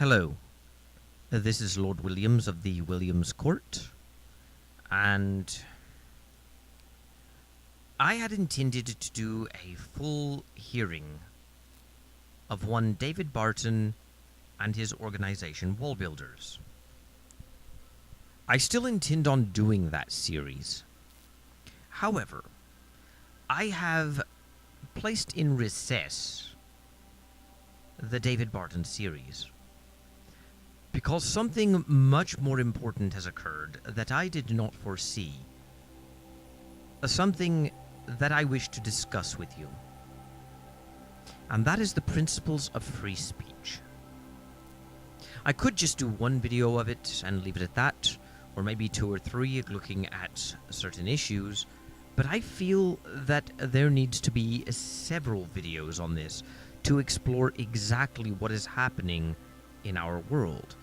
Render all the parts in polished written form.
Hello, this is Lord Williams of the Williams Court, and I had intended to do a full hearing of one David Barton and his organization, Wall Builders. I still intend on doing that series. However, I have placed in recess the David Barton series because something much more important has occurred that I did not foresee. Something that I wish to discuss with you. And that is the principles of free speech. I could just do one video of it and leave it at that, or maybe 2 or 3 looking at certain issues, but I feel that there needs to be several videos on this to explore exactly what is happening in our world.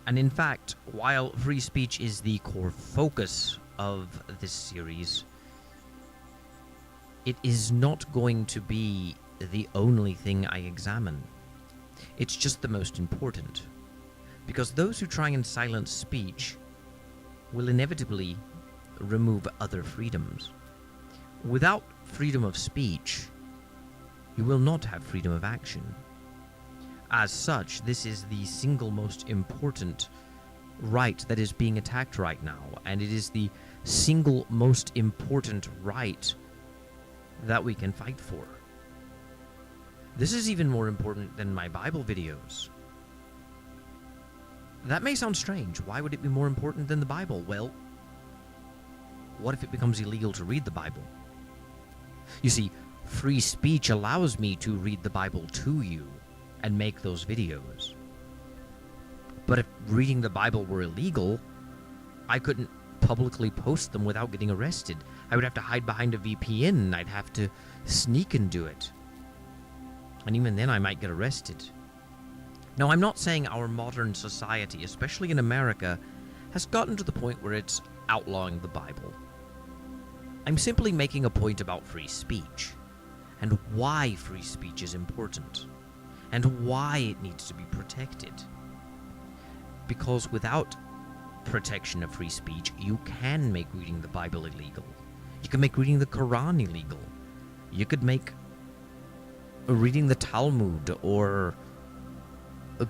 And in fact, while free speech is the core focus of this series, it is not going to be the only thing I examine. It's just the most important. Because those who try and silence speech will inevitably remove other freedoms. Without freedom of speech, you will not have freedom of action. As such, this is the single most important right that is being attacked right now, and it is the single most important right that we can fight for. This is even more important than my Bible videos. That may sound strange. Why would it be more important than the Bible? Well, what if it becomes illegal to read the Bible? You see, free speech allows me to read the Bible to you and make those videos. But if reading the Bible were illegal, I couldn't publicly post them without getting arrested. I would have to hide behind a VPN. I'd have to sneak and do it. And even then I might get arrested. Now, I'm not saying our modern society, especially in America, has gotten to the point where it's outlawing the Bible. I'm simply making a point about free speech, and why free speech is important, and why it needs to be protected. Because without protection of free speech, you can make reading the Bible illegal. You can make reading the Quran illegal. You could make reading the Talmud or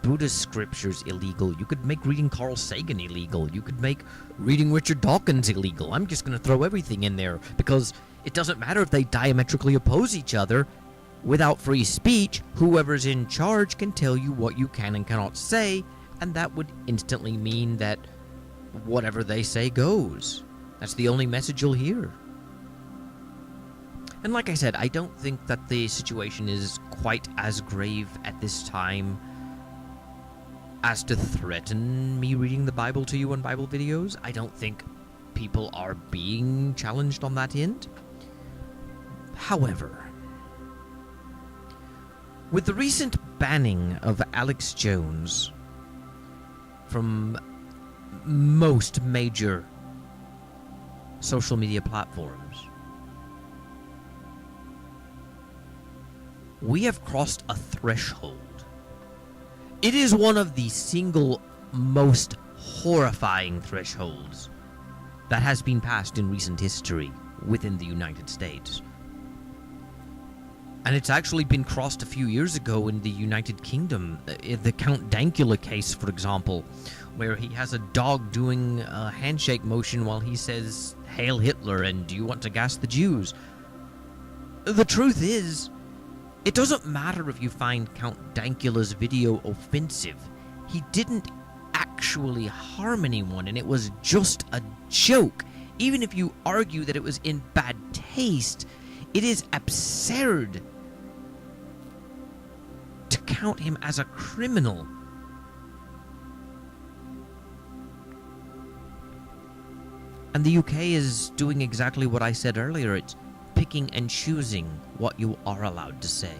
Buddhist scriptures illegal. You could make reading Carl Sagan illegal. You could make reading Richard Dawkins illegal. I'm just going to throw everything in there because it doesn't matter if they diametrically oppose each other. Without free speech, whoever's in charge can tell you what you can and cannot say, and that would instantly mean that whatever they say goes. That's the only message you'll hear. And like I said, I don't think that the situation is quite as grave at this time as to threaten me reading the Bible to you on Bible videos. I don't think people are being challenged on that end. However, with the recent banning of Alex Jones from most major social media platforms, we have crossed a threshold. It is one of the single most horrifying thresholds that has been passed in recent history within the United States. And it's actually been crossed a few years ago in the United Kingdom. The Count Dankula case, for example, where he has a dog doing a handshake motion while he says, "Hail Hitler," and "Do you want to gas the Jews?" The truth is, it doesn't matter if you find Count Dankula's video offensive. He didn't actually harm anyone, and it was just a joke. Even if you argue that it was in bad taste, it is absurd to count him as a criminal. And the UK is doing exactly what I said earlier. It's picking and choosing what you are allowed to say.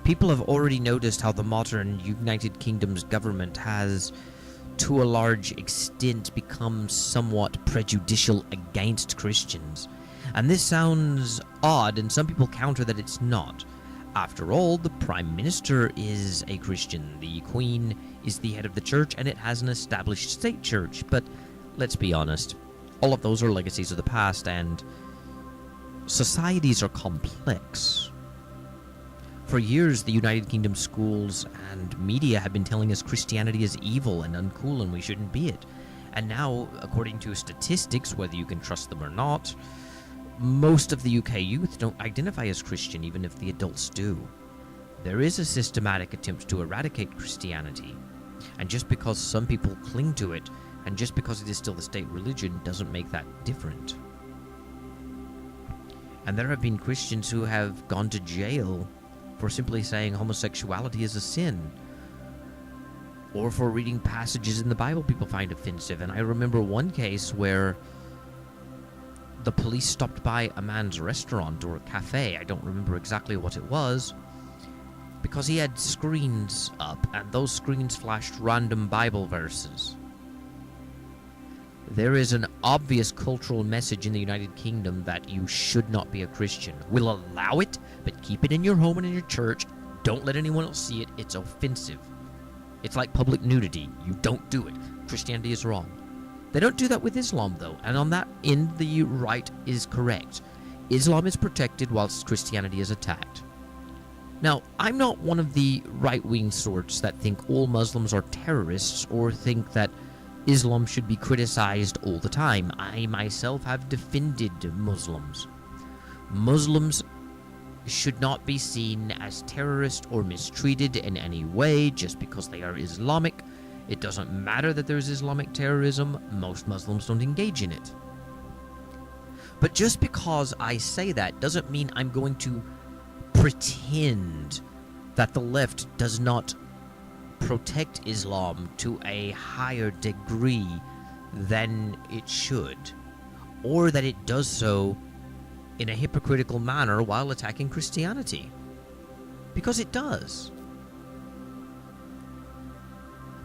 People have already noticed how the modern United Kingdom's government has, to a large extent, become somewhat prejudicial against Christians. And this sounds odd, and some people counter that it's not. After all, the Prime Minister is a Christian, the Queen is the head of the church, and it has an established state church. But let's be honest, all of those are legacies of the past, and societies are complex. For years, the United Kingdom schools and media have been telling us Christianity is evil and uncool and we shouldn't be it. And now, according to statistics, whether you can trust them or not, most of the UK youth don't identify as Christian, even if the adults do. There is a systematic attempt to eradicate Christianity, and just because some people cling to it, and just because it is still the state religion, doesn't make that different. And there have been Christians who have gone to jail for simply saying homosexuality is a sin, or for reading passages in the Bible people find offensive. And I remember one case where the police stopped by a man's restaurant or a cafe, I don't remember exactly what it was, because he had screens up, and those screens flashed random Bible verses. There is an obvious cultural message in the United Kingdom that you should not be a Christian. We'll allow it, but keep it in your home and in your church. Don't let anyone else see it. It's offensive. It's like public nudity. You don't do it. Christianity is wrong. They don't do that with Islam, though, and on that end, the right is correct. Islam is protected whilst Christianity is attacked. Now, I'm not one of the right-wing sorts that think all Muslims are terrorists or think that Islam should be criticized all the time. I myself have defended Muslims. Muslims should not be seen as terrorists or mistreated in any way just because they are Islamic. It doesn't matter that there's Islamic terrorism. Most Muslims don't engage in it. But just because I say that doesn't mean I'm going to pretend that the left does not protect Islam to a higher degree than it should, or that it does so in a hypocritical manner while attacking Christianity. Because it does.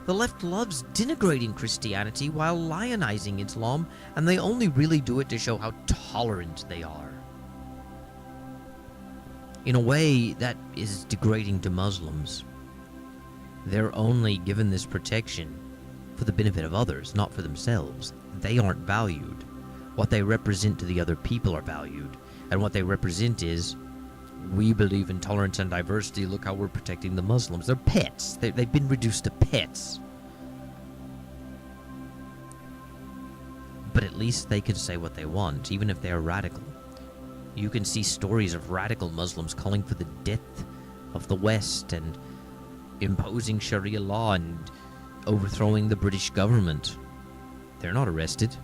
The left loves denigrating Christianity while lionizing Islam, and they only really do it to show how tolerant they are. In a way, that is degrading to Muslims. They're only given this protection for the benefit of others, not for themselves. They aren't valued. What they represent to the other people are valued, and what they represent is, we believe in tolerance and diversity, look how we're protecting the Muslims. They're pets. They've been reduced to pets. But at least they can say what they want, even if they're radical. You can see stories of radical Muslims calling for the death of the West and imposing Sharia law and overthrowing the British government. They're not arrested.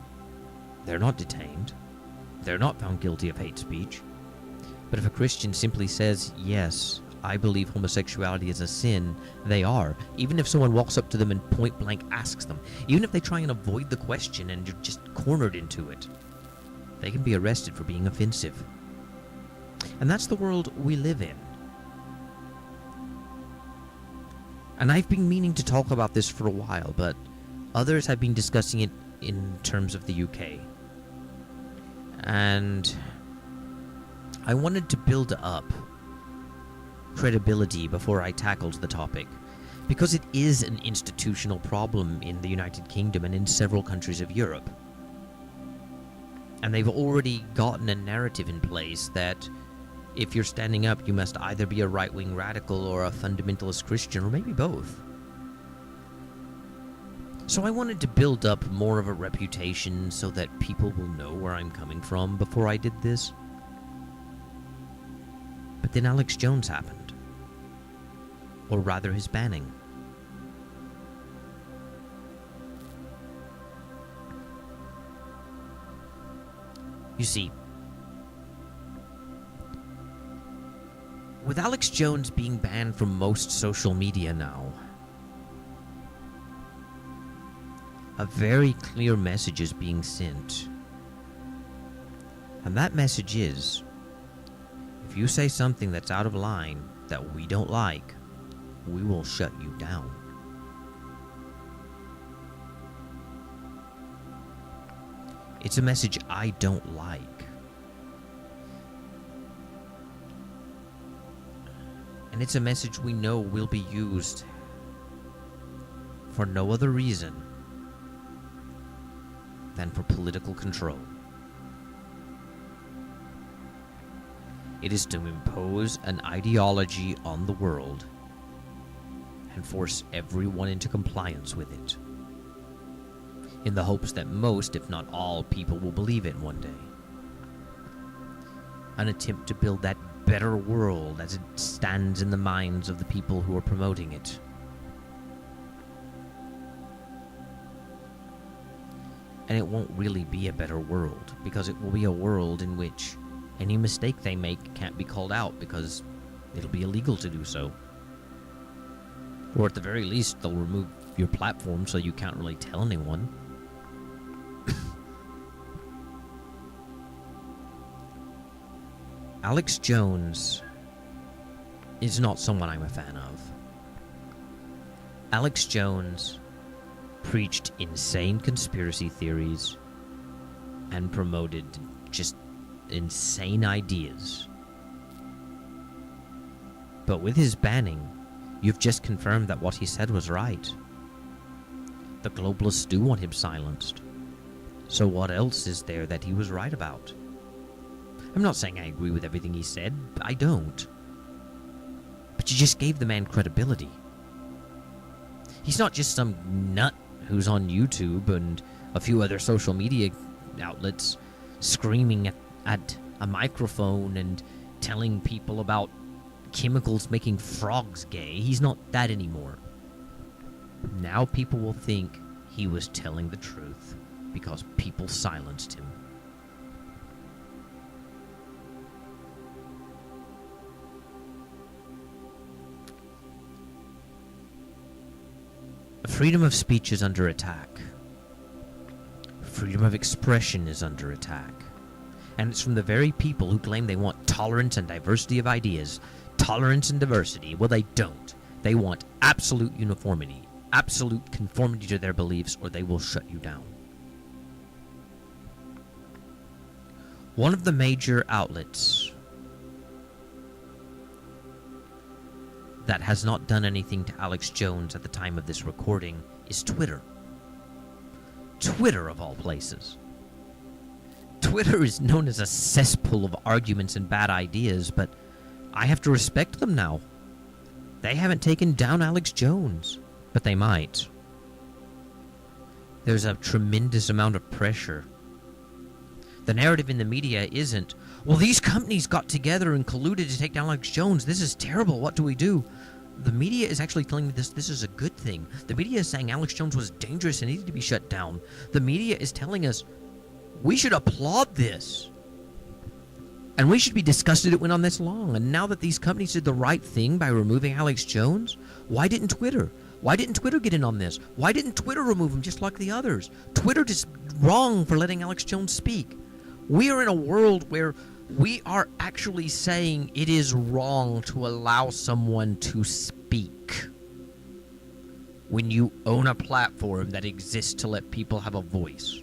They're not detained. They're not found guilty of hate speech. But if a Christian simply says, yes, I believe homosexuality is a sin, they are. Even if someone walks up to them and point blank asks them, even if they try and avoid the question and you're just cornered into it, they can be arrested for being offensive. And that's the world we live in. And I've been meaning to talk about this for a while, but others have been discussing it in terms of the UK. And I wanted to build up credibility before I tackled the topic, because it is an institutional problem in the United Kingdom and in several countries of Europe. And they've already gotten a narrative in place that if you're standing up, you must either be a right-wing radical or a fundamentalist Christian, or maybe both. So I wanted to build up more of a reputation so that people will know where I'm coming from before I did this. But then Alex Jones happened. Or rather, his banning. You see, with Alex Jones being banned from most social media now, a very clear message is being sent. And that message is, if you say something that's out of line that we don't like, we will shut you down. It's a message I don't like. And it's a message we know will be used for no other reason than for political control. It is to impose an ideology on the world and force everyone into compliance with it, in the hopes that most, if not all, people will believe it one day. An attempt to build that better world as it stands in the minds of the people who are promoting it. And it won't really be a better world, because it will be a world in which any mistake they make can't be called out because it'll be illegal to do so. Or at the very least, they'll remove your platform so you can't really tell anyone. Alex Jones is not someone I'm a fan of. Alex Jones preached insane conspiracy theories and promoted just insane ideas. But with his banning, you've just confirmed that what he said was right. The globalists do want him silenced. So what else is there that he was right about? I'm not saying I agree with everything he said. I don't. But you just gave the man credibility. He's not just some nut who's on YouTube and a few other social media outlets screaming at a microphone and telling people about chemicals making frogs gay. He's not that anymore. Now people will think he was telling the truth because people silenced him. Freedom of speech is under attack. Freedom of expression is under attack. And it's from the very people who claim they want tolerance and diversity of ideas. Tolerance and diversity. Well, they don't. They want absolute uniformity, absolute conformity to their beliefs, or they will shut you down. One of the major outlets that has not done anything to Alex Jones at the time of this recording is Twitter. Twitter, of all places. Twitter is known as a cesspool of arguments and bad ideas, but I have to respect them now. They haven't taken down Alex Jones, but they might. There's a tremendous amount of pressure. The narrative in the media isn't, well, these companies got together and colluded to take down Alex Jones. This is terrible. What do we do? The media is actually telling me this is a good thing. The media is saying Alex Jones was dangerous and needed to be shut down. The media is telling us we should applaud this. And we should be disgusted it went on this long. And now that these companies did the right thing by removing Alex Jones, why didn't Twitter? Why didn't Twitter get in on this? Why didn't Twitter remove him just like the others? Twitter is wrong for letting Alex Jones speak. We are in a world where we are actually saying it is wrong to allow someone to speak when you own a platform that exists to let people have a voice.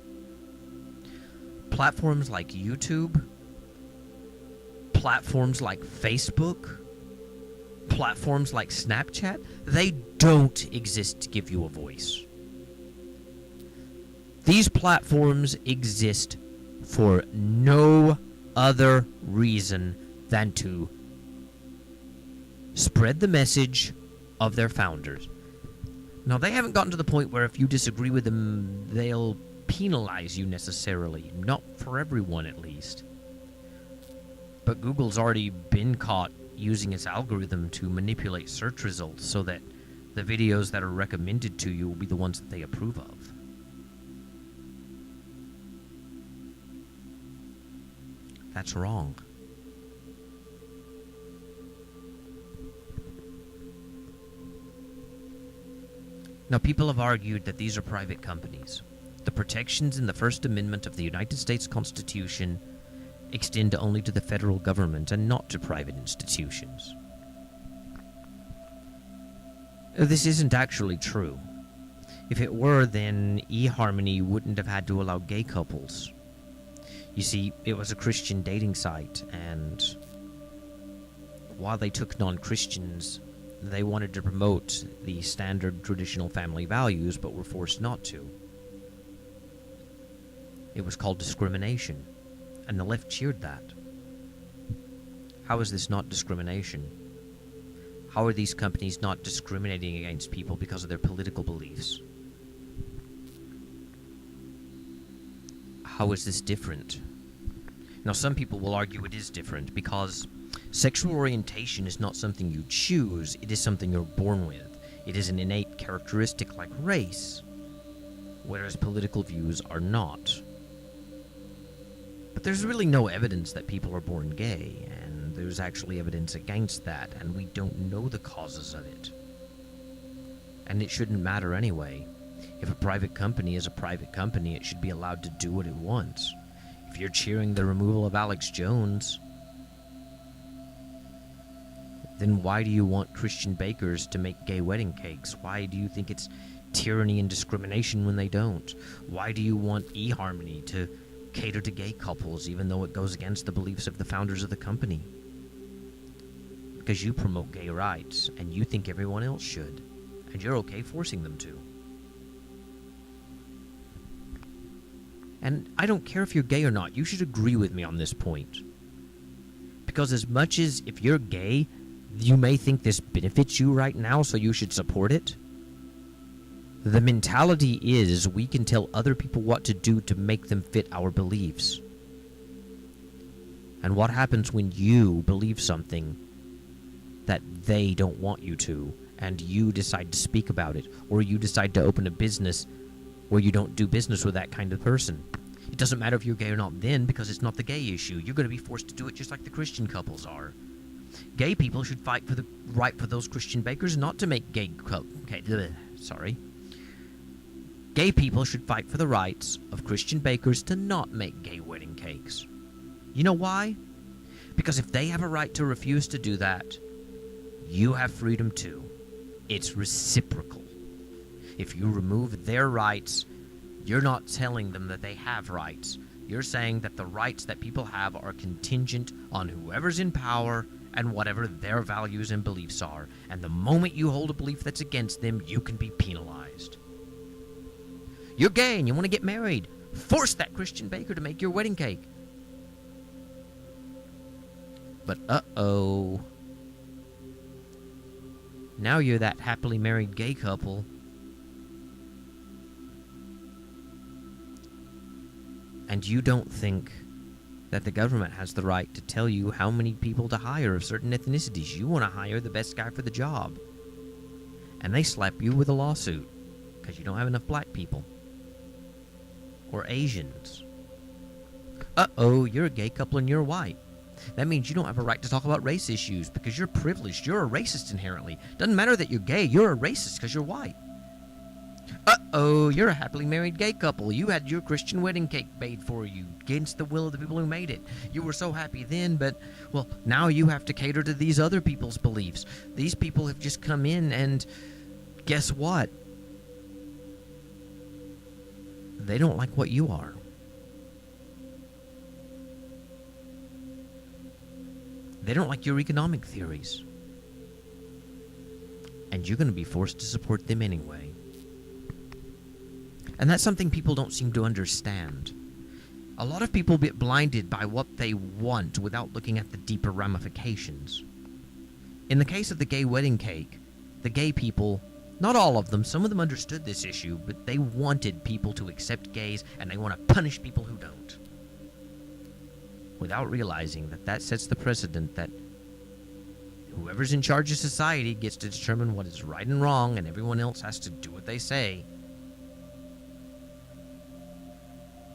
Platforms like YouTube, platforms like Facebook, platforms like Snapchat, they don't exist to give you a voice. These platforms exist for no other reason than to spread the message of their founders. Now, they haven't gotten to the point where if you disagree with them, they'll penalize you necessarily. Not for everyone, at least. But Google's already been caught using its algorithm to manipulate search results so that the videos that are recommended to you will be the ones that they approve of. That's wrong. Now, people have argued that these are private companies. The protections in the First Amendment of the United States Constitution extend only to the federal government and not to private institutions. This isn't actually true. If it were, then eHarmony wouldn't have had to allow gay couples. You see, it was a Christian dating site, and while they took non-Christians, they wanted to promote the standard traditional family values, but were forced not to. It was called discrimination, and the left cheered that. How is this not discrimination? How are these companies not discriminating against people because of their political beliefs? How is this different? Now, some people will argue it is different because sexual orientation is not something you choose, it is something you're born with. It is an innate characteristic like race, whereas political views are not. But there's really no evidence that people are born gay, and there's actually evidence against that, and we don't know the causes of it. And it shouldn't matter anyway. If a private company is a private company, it should be allowed to do what it wants. If you're cheering the removal of Alex Jones, then why do you want Christian bakers to make gay wedding cakes? Why do you think it's tyranny and discrimination when they don't? Why do you want eHarmony to cater to gay couples even though it goes against the beliefs of the founders of the company? Because you promote gay rights and you think everyone else should, and you're okay forcing them to. And I don't care if you're gay or not, you should agree with me on this point. Because as much as if you're gay, you may think this benefits you right now, so you should support it, the mentality is we can tell other people what to do to make them fit our beliefs. And what happens when you believe something that they don't want you to, and you decide to speak about it, or you decide to open a business where you don't do business with that kind of person? It doesn't matter if you're gay or not then, because it's not the gay issue. You're going to be forced to do it just like the Christian couples are. Gay people should fight for the right for those Christian bakers not to make gay Gay people should fight for the rights of Christian bakers to not make gay wedding cakes. You know why? Because if they have a right to refuse to do that, you have freedom too. It's reciprocal. If you remove their rights, you're not telling them that they have rights. You're saying that the rights that people have are contingent on whoever's in power and whatever their values and beliefs are. And the moment you hold a belief that's against them, you can be penalized. You're gay and you want to get married. Force that Christian baker to make your wedding cake. But uh-oh. Now you're that happily married gay couple. And you don't think that the government has the right to tell you how many people to hire of certain ethnicities. You want to hire the best guy for the job. And they slap you with a lawsuit because you don't have enough black people. Or Asians. Uh-oh, you're a gay couple and you're white. That means you don't have a right to talk about race issues because you're privileged. You're a racist inherently. Doesn't matter that you're gay, you're a racist because you're white. Uh-oh, you're a happily married gay couple. You had your Christian wedding cake made for you against the will of the people who made it. You were so happy then, but, well, now you have to cater to these other people's beliefs. These people have just come in and guess what? They don't like what you are. They don't like your economic theories. And you're going to be forced to support them anyway. And that's something people don't seem to understand. A lot of people get blinded by what they want without looking at the deeper ramifications. In the case of the gay wedding cake, the gay people, not all of them, some of them understood this issue, but they wanted people to accept gays and they want to punish people who don't. Without realizing that that sets the precedent that whoever's in charge of society gets to determine what is right and wrong and everyone else has to do what they say.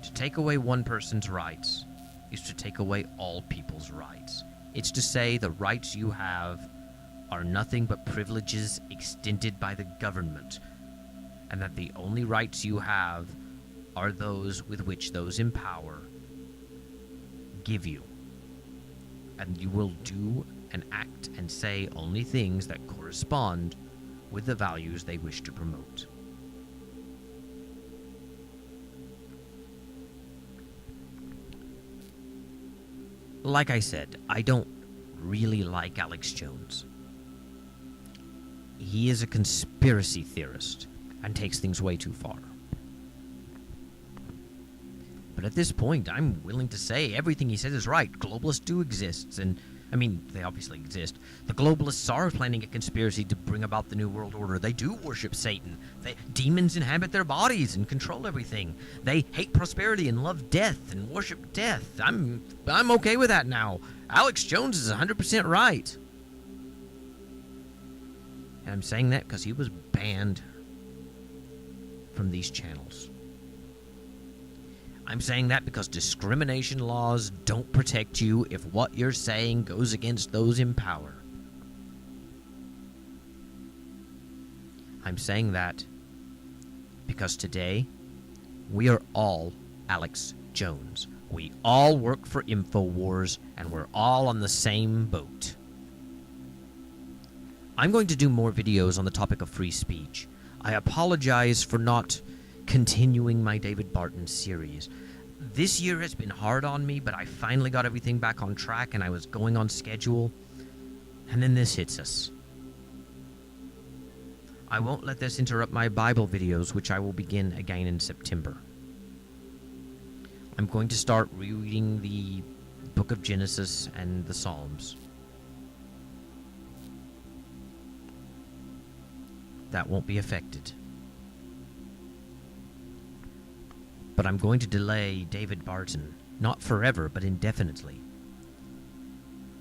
To take away one person's rights is to take away all people's rights. It's to say the rights you have are nothing but privileges extended by the government, and that the only rights you have are those with which those in power give you. And you will do and act and say only things that correspond with the values they wish to promote. Like I said, I don't really like Alex Jones. He is a conspiracy theorist and takes things way too far. But at this point, I'm willing to say everything he says is right. Globalists do exist, and I mean, they obviously exist. The globalists are planning a conspiracy to bring about the New World Order. They do worship Satan. Demons inhabit their bodies and control everything. They hate prosperity and love death and worship death. I'm okay with that now. Alex Jones is 100% right. And I'm saying that because he was banned from these channels. I'm saying that because discrimination laws don't protect you if what you're saying goes against those in power. I'm saying that because today, we are all Alex Jones. We all work for InfoWars, and we're all on the same boat. I'm going to do more videos on the topic of free speech. I apologize for not continuing my David Barton series. This year has been hard on me, but I finally got everything back on track and I was going on schedule. And then this hits us. I won't let this interrupt my Bible videos, which I will begin again in September. I'm going to start rereading the book of Genesis and the Psalms. That won't be affected. But I'm going to delay David Barton, not forever, but indefinitely.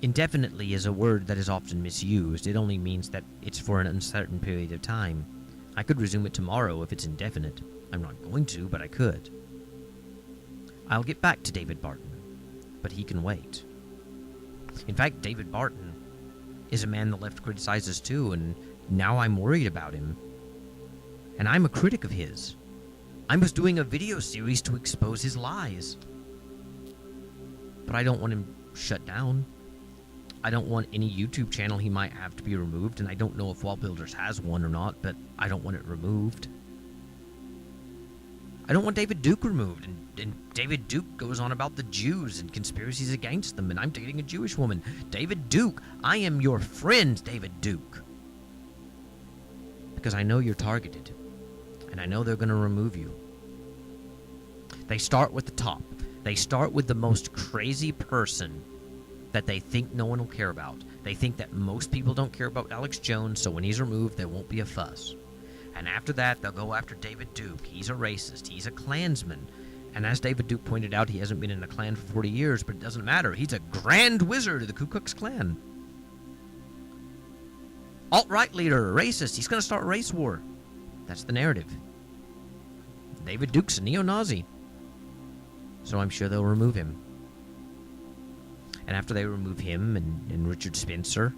Indefinitely is a word that is often misused. It only means that it's for an uncertain period of time. I could resume it tomorrow if it's indefinite. I'm not going to, but I could. I'll get back to David Barton, but he can wait. In fact, David Barton is a man the left criticizes too, and now I'm worried about him. And I'm a critic of his. I was doing a video series to expose his lies. But I don't want him shut down. I don't want any YouTube channel he might have to be removed, and I don't know if Wall Builders has one or not, but I don't want it removed. I don't want David Duke removed, and David Duke goes on about the Jews and conspiracies against them, and I'm dating a Jewish woman. David Duke, I am your friend, David Duke. Because I know you're targeted. And I know they're going to remove you. They start with the top. They start with the most crazy person that they think no one will care about. They think that most people don't care about Alex Jones, so when he's removed, there won't be a fuss. And after that, they'll go after David Duke. He's a racist. He's a Klansman. And as David Duke pointed out, he hasn't been in a Klan for 40 years, but it doesn't matter. He's a Grand Wizard of the Ku Klux Klan. Alt-right leader, racist. He's going to start a race war. That's the narrative. David Duke's a neo-Nazi. So I'm sure they'll remove him. And after they remove him and Richard Spencer,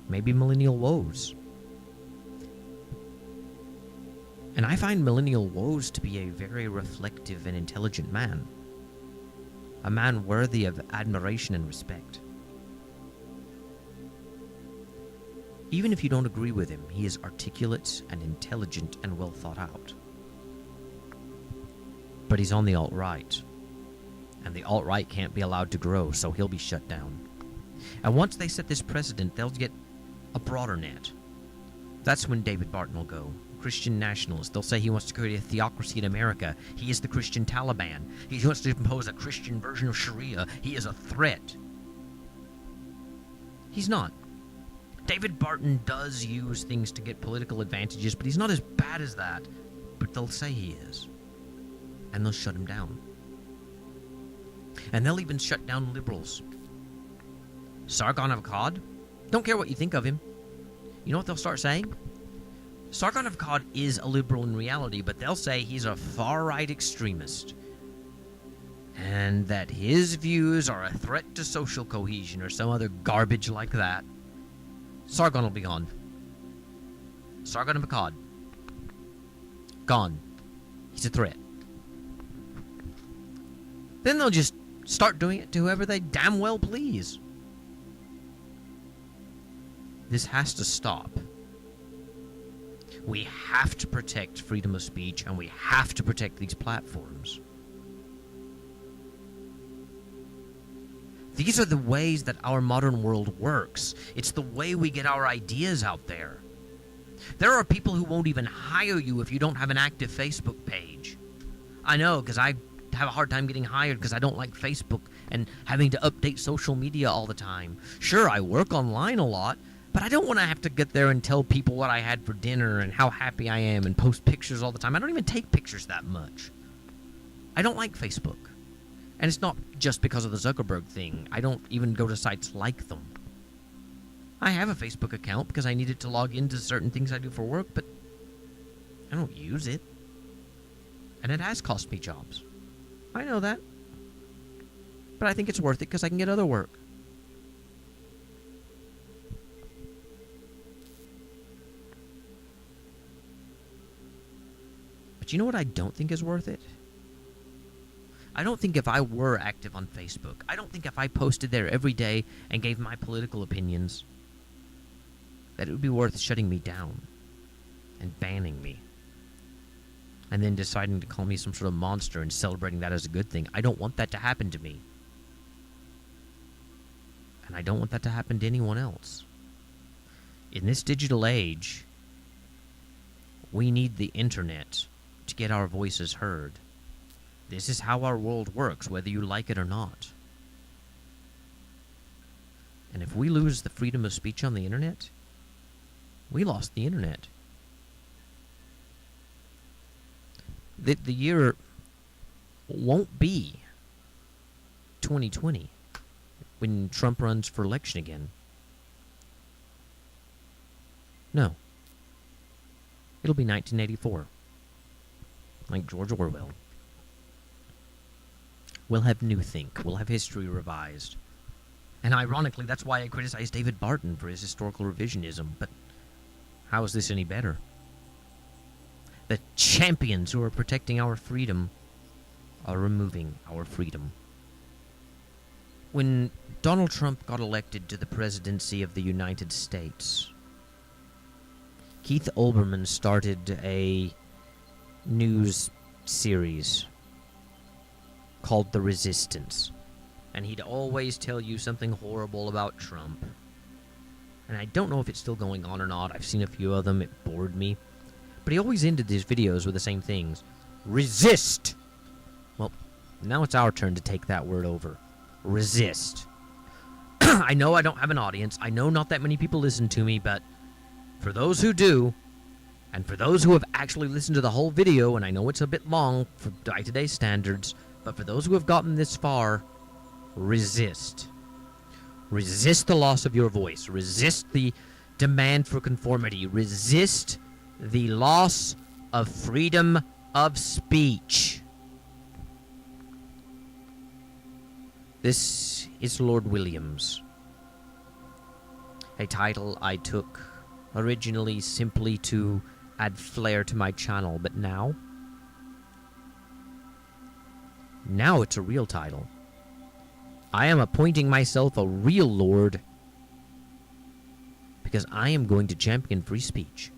maybe Millennial Woes. And I find Millennial Woes to be a very reflective and intelligent man. A man worthy of admiration and respect. Even if you don't agree with him, he is articulate and intelligent and well thought out. But he's on the alt-right. And the alt-right can't be allowed to grow, so he'll be shut down. And once they set this precedent, they'll get a broader net. That's when David Barton will go. Christian nationalist. They'll say he wants to create a theocracy in America. He is the Christian Taliban. He wants to impose a Christian version of Sharia. He is a threat. He's not. David Barton does use things to get political advantages, but he's not as bad as that. But they'll say he is. And they'll shut him down. And they'll even shut down liberals. Sargon of Akkad? Don't care what you think of him. You know what they'll start saying? Sargon of Akkad is a liberal in reality, but they'll say he's a far-right extremist. And that his views are a threat to social cohesion or some other garbage like that. Sargon will be gone. Sargon of Akkad. Gone. He's a threat. Then they'll just start doing it to whoever they damn well please. This has to stop. We have to protect freedom of speech, and we have to protect these platforms. These are the ways that our modern world works. It's the way we get our ideas out there. There are people who won't even hire you if you don't have an active Facebook page. I know, because I have a hard time getting hired because I don't like Facebook and having to update social media all the time. Sure, I work online a lot, but I don't want to have to get there and tell people what I had for dinner and how happy I am and post pictures all the time. I don't even take pictures that much. I don't like Facebook. And it's not just because of the Zuckerberg thing. I don't even go to sites like them. I have a Facebook account because I need it to log into certain things I do for work, but I don't use it. And it has cost me jobs. I know that. But I think it's worth it because I can get other work. But you know what I don't think is worth it? I don't think if I were active on Facebook, I don't think if I posted there every day and gave my political opinions, that it would be worth shutting me down and banning me. And then deciding to call me some sort of monster and celebrating that as a good thing. I don't want that to happen to me. And I don't want that to happen to anyone else. In this digital age, we need the internet to get our voices heard. This is how our world works, whether you like it or not. And if we lose the freedom of speech on the internet, we lost the internet. The year won't be 2020 when Trump runs for election again. No. It'll be 1984. Like George Orwell. We'll have new think. We'll have history revised. And ironically, that's why I criticize David Barton for his historical revisionism. But how is this any better? The champions who are protecting our freedom are removing our freedom. When Donald Trump got elected to the presidency of the United States, Keith Olbermann started a news series called The Resistance. And he'd always tell you something horrible about Trump. And I don't know if it's still going on or not. I've seen a few of them. It bored me. But he always ended his videos with the same things. Resist! Well, now it's our turn to take that word over. Resist. I know I don't have an audience. I know not that many people listen to me, but for those who do, and for those who have actually listened to the whole video, and I know it's a bit long by today's standards, but for those who have gotten this far, resist. Resist the loss of your voice. Resist the demand for conformity. Resist the loss of freedom of speech. This is Lord Williams, a title I took originally simply to add flair to my channel, but now it's a real title. I am appointing myself a real lord because I am going to champion free speech.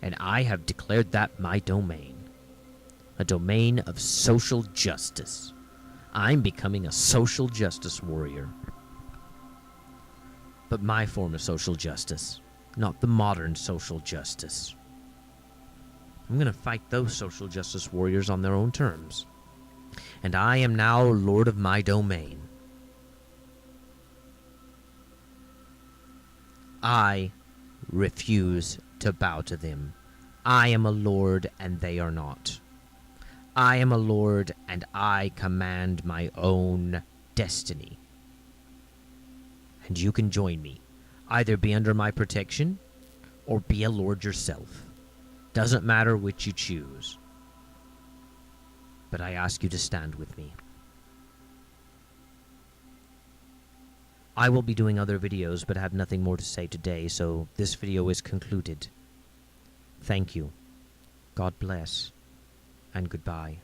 And I have declared that my domain. A domain of social justice. I'm becoming a social justice warrior. But my form of social justice, not the modern social justice. I'm going to fight those social justice warriors on their own terms. And I am now lord of my domain. I refuse to bow to them. I am a lord and they are not. I am a lord and I command my own destiny. And you can join me. Either be under my protection or be a lord yourself. Doesn't matter which you choose. But I ask you to stand with me. I will be doing other videos, but have nothing more to say today, so this video is concluded. Thank you. God bless, and goodbye.